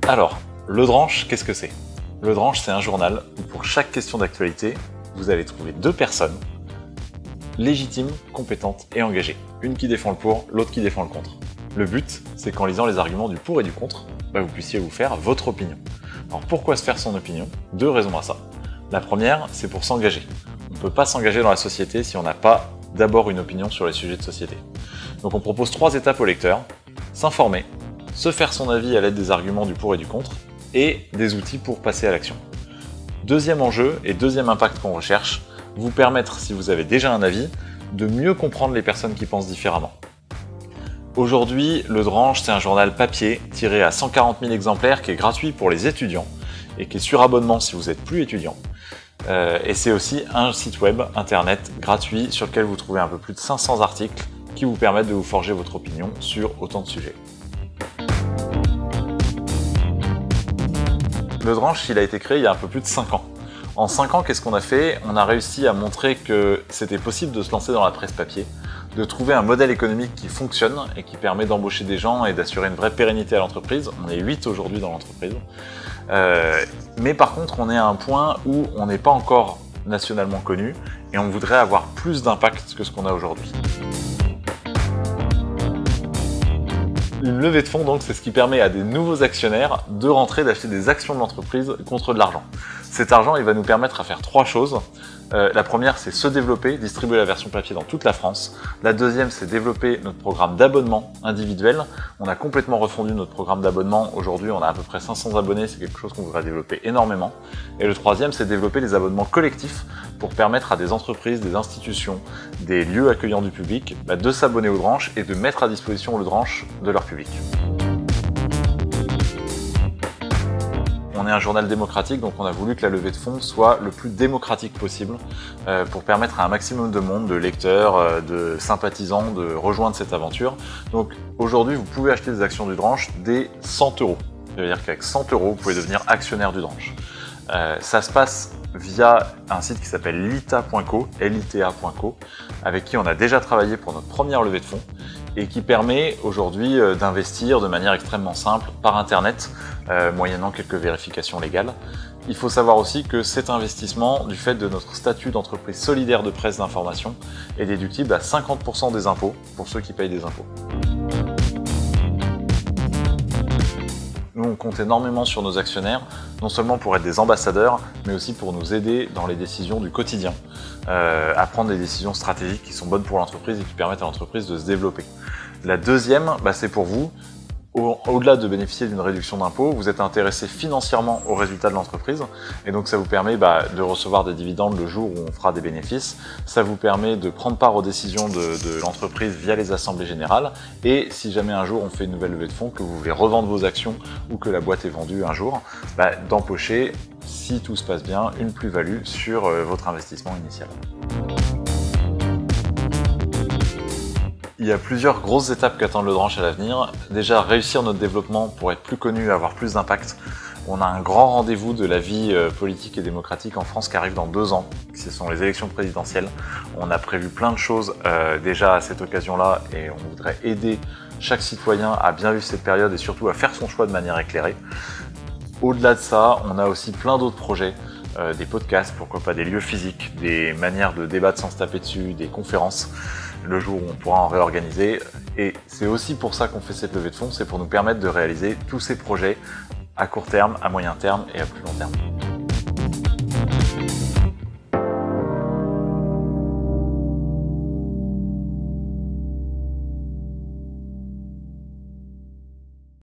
Alors, le Dranche, qu'est-ce que c'est? Le Dranche, c'est un journal où pour chaque question d'actualité, vous allez trouver deux personnes légitimes, compétentes et engagées. Une qui défend le pour, l'autre qui défend le contre. Le but, c'est qu'en lisant les arguments du pour et du contre, vous puissiez vous faire votre opinion. Alors pourquoi se faire son opinion? Deux raisons à ça. La première, c'est pour s'engager. On ne peut pas s'engager dans la société si on n'a pas d'abord une opinion sur les sujets de société. Donc on propose 3 étapes au lecteur: s'informer, se faire son avis à l'aide des arguments du pour et du contre, et des outils pour passer à l'action. Deuxième enjeu et deuxième impact qu'on recherche, vous permettre, si vous avez déjà un avis, de mieux comprendre les personnes qui pensent différemment. Aujourd'hui, le Dranche, c'est un journal papier tiré à 140 000 exemplaires qui est gratuit pour les étudiants et qui est sur abonnement si vous n'êtes plus étudiant. Et c'est aussi un site web internet gratuit sur lequel vous trouvez un peu plus de 500 articles qui vous permettent de vous forger votre opinion sur autant de sujets. Le Dranche, il a été créé il y a un peu plus de 5 ans. En 5 ans, qu'est-ce qu'on a fait? On a réussi à montrer que c'était possible de se lancer dans la presse papier, de trouver un modèle économique qui fonctionne et qui permet d'embaucher des gens et d'assurer une vraie pérennité à l'entreprise. On est 8 aujourd'hui dans l'entreprise. Mais par contre, on est à un point où on n'est pas encore nationalement connu et on voudrait avoir plus d'impact que ce qu'on a aujourd'hui. Une levée de fonds, donc, c'est ce qui permet à des nouveaux actionnaires de rentrer, d'acheter des actions de l'entreprise contre de l'argent. Cet argent, il va nous permettre à faire 3 choses. La première, c'est se développer, distribuer la version papier dans toute la France. La deuxième, c'est développer notre programme d'abonnement individuel. On a complètement refondu notre programme d'abonnement. Aujourd'hui, on a à peu près 500 abonnés. C'est quelque chose qu'on voudrait développer énormément. Et le troisième, c'est développer les abonnements collectifs pour permettre à des entreprises, des institutions, des lieux accueillants du public de s'abonner au Dranche et de mettre à disposition le Dranche de leur public. On est un journal démocratique, donc on a voulu que la levée de fonds soit le plus démocratique possible pour permettre à un maximum de monde, de lecteurs, de sympathisants de rejoindre cette aventure. Donc aujourd'hui, vous pouvez acheter des actions du Dranche dès 100 €. Ça veut dire qu'avec 100 €, vous pouvez devenir actionnaire du Dranche. Ça se passe via un site qui s'appelle lita.co, lita.co, avec qui on a déjà travaillé pour notre première levée de fonds et qui permet aujourd'hui d'investir de manière extrêmement simple par Internet, moyennant quelques vérifications légales. Il faut savoir aussi que cet investissement, du fait de notre statut d'entreprise solidaire de presse d'information, est déductible à 50% des impôts pour ceux qui payent des impôts. Nous, on compte énormément sur nos actionnaires, non seulement pour être des ambassadeurs, mais aussi pour nous aider dans les décisions du quotidien, à prendre des décisions stratégiques qui sont bonnes pour l'entreprise et qui permettent à l'entreprise de se développer. La deuxième, c'est pour vous. Au-delà de bénéficier d'une réduction d'impôt, vous êtes intéressé financièrement aux résultats de l'entreprise et donc ça vous permet de recevoir des dividendes le jour où on fera des bénéfices. Ça vous permet de prendre part aux décisions de l'entreprise via les assemblées générales et si jamais un jour on fait une nouvelle levée de fonds, que vous voulez revendre vos actions ou que la boîte est vendue un jour, d'empocher, si tout se passe bien, une plus-value sur votre investissement initial. Il y a plusieurs grosses étapes qu'attendent le Dranche à l'avenir. Déjà, réussir notre développement pour être plus connu et avoir plus d'impact. On a un grand rendez-vous de la vie politique et démocratique en France qui arrive dans 2 ans. Ce sont les élections présidentielles. On a prévu plein de choses déjà à cette occasion-là et on voudrait aider chaque citoyen à bien vivre cette période et surtout à faire son choix de manière éclairée. Au-delà de ça, on a aussi plein d'autres projets. Des podcasts, pourquoi pas des lieux physiques, des manières de débattre sans se taper dessus, des conférences, le jour où on pourra en réorganiser. Et c'est aussi pour ça qu'on fait cette levée de fonds, c'est pour nous permettre de réaliser tous ces projets à court terme, à moyen terme et à plus long terme.